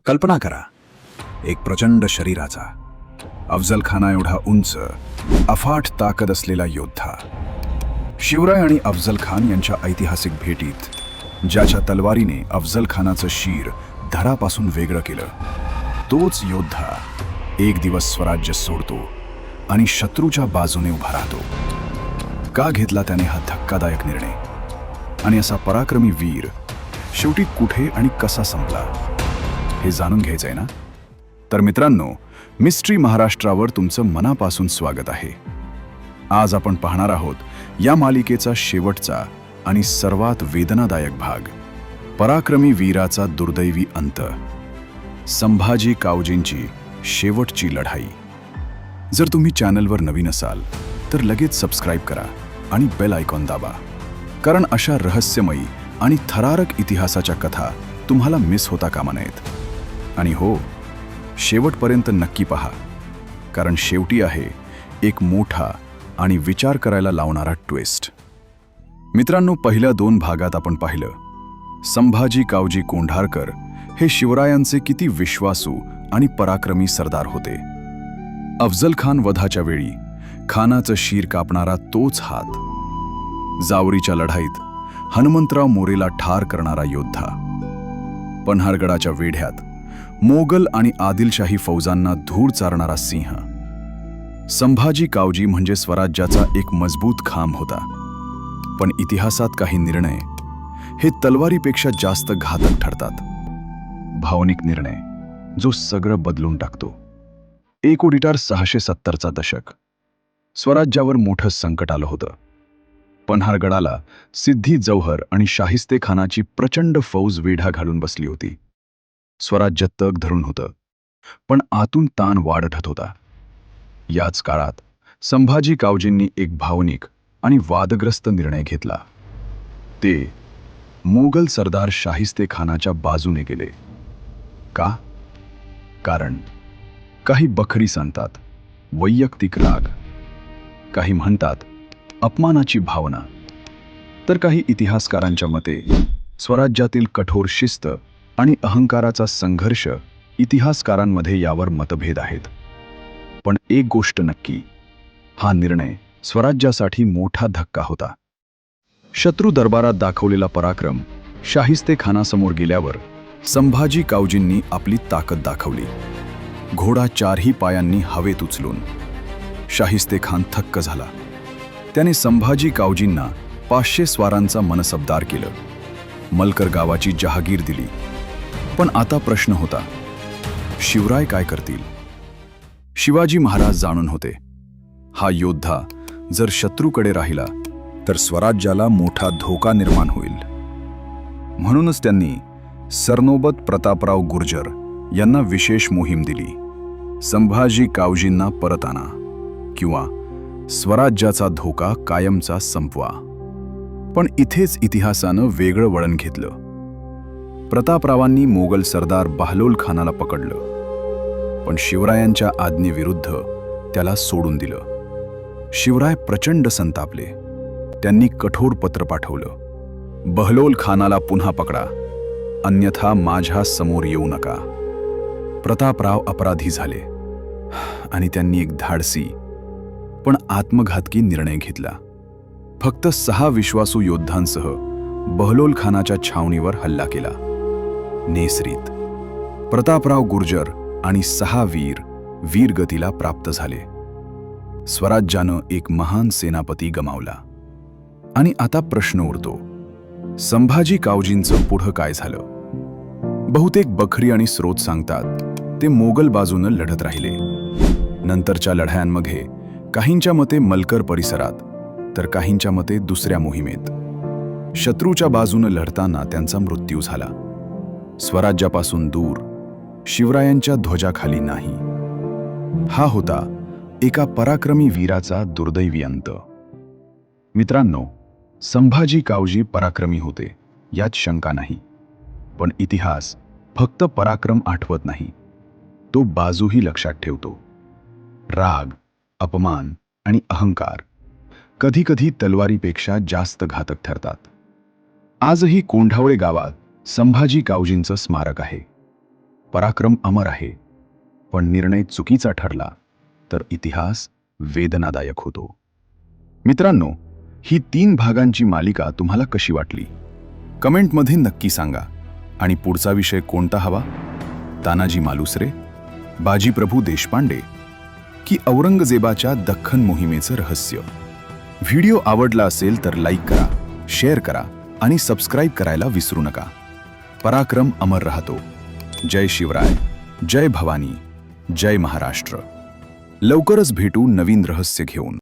कल्पना करा, एक प्रचंड शरीराचा, अफजल खाना एवढा उंच, अफाट ताकद असलेला योद्धा. शिवराय आणि अफजल खान यांच्या ऐतिहासिक भेटीत ज्याच्या तलवारीने अफजल खानाचं शीर धडापासून वेगळं केलं, तोच योद्धा एक दिवस स्वराज्य सोडतो आणि शत्रूच्या बाजूने उभा राहतो. का घेतला त्याने हा धक्कादायक निर्णय? आणि असा पराक्रमी वीर शेवटी कुठे आणि कसा संपला, हे जाणून घ्यायचंय ना? तर मित्रांनो, मिस्ट्री महाराष्ट्रावर तुमचं मनापासून स्वागत आहे. आज आपण पाहणार आहोत या मालिकेचा शेवटचा आणि सर्वात वेदनादायक भाग, पराक्रमी वीराचा दुर्दैवी अंत, संभाजी कावजींची शेवटची लढाई. जर तुम्ही चॅनलवर नवीन असाल तर लगेच सबस्क्राईब करा आणि बेल आयकॉन दाबा, कारण अशा रहस्यमयी आणि थरारक इतिहासाच्या कथा तुम्हाला मिस होता कामा नयेत. आणि हो, शेवटपर्यंत नक्की पहा, कारण शेवटी आहे एक मोठा आणि विचार करायला लावणारा ट्विस्ट. मित्रांनो, पहिल्या 2 भागात आपण पाहिलं संभाजी कावजी कोंढारकर हे शिवरायांचे किती विश्वासू आणि पराक्रमी सरदार होते. अफजल खान वधाच्या वेळी खानाचं शीर कापणारा तोच हात, जावरीच्या लढाईत हनुमंतराव मोरेला ठार करणारा योद्धा, पन्हारगडाच्या वेढ्यात मोगल आणि आदिलशाही फौजांना धूळ चारणारा सिंह. संभाजी कावजी म्हणजे स्वराज्याचा एक मजबूत खांब होता. पण इतिहासात काही निर्णय हे तलवारीपेक्षा जास्त घातक ठरतात. भावनिक निर्णय जो सगळं बदलून टाकतो. 1670चा दशक. स्वराज्यावर मोठं संकट आलं होतं. पन्हारगडाला सिद्धी जौहर आणि शाहिस्ते खानाची प्रचंड फौज वेढा घालून बसली होती. स्वराज्य तग धरून होतं, पण आतून ताण वाढत होता. याच काळात संभाजी कावजींनी एक भावनिक आणि वादग्रस्त निर्णय घेतला. ते मोगल सरदार शाहिस्ते खानाच्या बाजूने गेले. का? कारण काही बखरी सांगतात वैयक्तिक राग, काही म्हणतात अपमानाची भावना, तर काही इतिहासकारांच्या मते स्वराज्यातील कठोर शिस्त आणि अहंकाराचा संघर्ष. इतिहासकारांमध्ये यावर मतभेद आहेत. पण एक गोष्ट नक्की, हा निर्णय स्वराज्यासाठी मोठा धक्का होता. शत्रू दरबारात दाखवलेला पराक्रम शाहिस्ते खानासमोर गेल्यावर संभाजी कावजींनी आपली ताकद दाखवली. घोडा 4ही पायांनी हवेत उचलून. शाहिस्ते खान थक्क झाला. त्याने संभाजी कावजींना 500 स्वारांचा मनसबदार केलं. मलकर गावाची जहागीर दिली. पण आता प्रश्न होता, शिवराय काय करतील? शिवाजी महाराज जाणून होते, हा योद्धा जर शत्रूकडे राहिला तर स्वराज्याला मोठा धोका निर्माण होईल. म्हणूनच त्यांनी सरनोबत प्रतापराव गुर्जर यांना विशेष मोहीम दिली. संभाजी कावजींना परत आणा किंवा स्वराज्याचा धोका कायमचा संपवा. पण इथेच इतिहासानं वेगळं वळण घेतलं. प्रतापरावांनी मोगल सरदार बहलोल खानाला पकडलं, पण शिवरायांच्या आज्ञेविरुद्ध त्याला सोडून दिलं. शिवराय प्रचंड संतापले. त्यांनी कठोर पत्र पाठवलं, बहलोल खानाला पुन्हा पकडा, अन्यथा माझ्या समोर येऊ नका. प्रतापराव अपराधी झाले आणि त्यांनी एक धाडसी पण आत्मघातकी निर्णय घेतला. फक्त 6 विश्वासू योद्धांसह बहलोल खानाच्या छावणीवर हल्ला केला. नेसरीत प्रतापराव गुर्जर आणि 6 वीर वीरगतीला प्राप्त झाले. स्वराज्यानं एक महान सेनापती गमावला. आणि आता प्रश्न उरतो, संभाजी कावजींचं पुढं काय झालं? बहुतेक बखरी आणि स्रोत सांगतात ते मोगल बाजूनं लढत राहिले. नंतरच्या लढायांमध्ये काहींच्या मते मलकर परिसरात, तर काहींच्या मते दुसऱ्या मोहिमेत. शत्रूच्या बाजूनं लढताना त्यांचा मृत्यू झाला. स्वराज्यापासून दूर, शिवरायांच्या ध्वजाखाली नाही. हा होता एका पराक्रमी वीराचा दुर्दैवी अंत. मित्रांनो, संभाजी कावजी पराक्रमी होते, यात शंका नाही. पण इतिहास फक्त पराक्रम आठवत नाही, तो बाजूही लक्षात ठेवतो. राग, अपमान आणि अहंकार कधी-कधी तलवारीपेक्षा जास्त घातक ठरतात. आजही कोंढावळे गावात संभाजी कावजींचं स्मारक आहे. पराक्रम अमर आहे, पण निर्णय चुकीचा ठरला तर इतिहास वेदनादायक होतो. मित्रांनो, ही 3 भागांची मालिका तुम्हाला कशी वाटली? कमेंटमध्ये नक्की सांगा. आणि पुढचा विषय कोणता हवा? तानाजी मालुसरे, बाजीप्रभू देशपांडे की औरंगजेबाच्या दख्खन मोहिमेचं रहस्य? व्हिडिओ आवडला असेल तर लाईक करा, शेअर करा आणि सबस्क्राईब करायला विसरू नका. पराक्रम अमर राहतो. जय शिवराय, जय भवानी, जय महाराष्ट्र. लवकरच भेटू नवीन रहस्य घेऊन.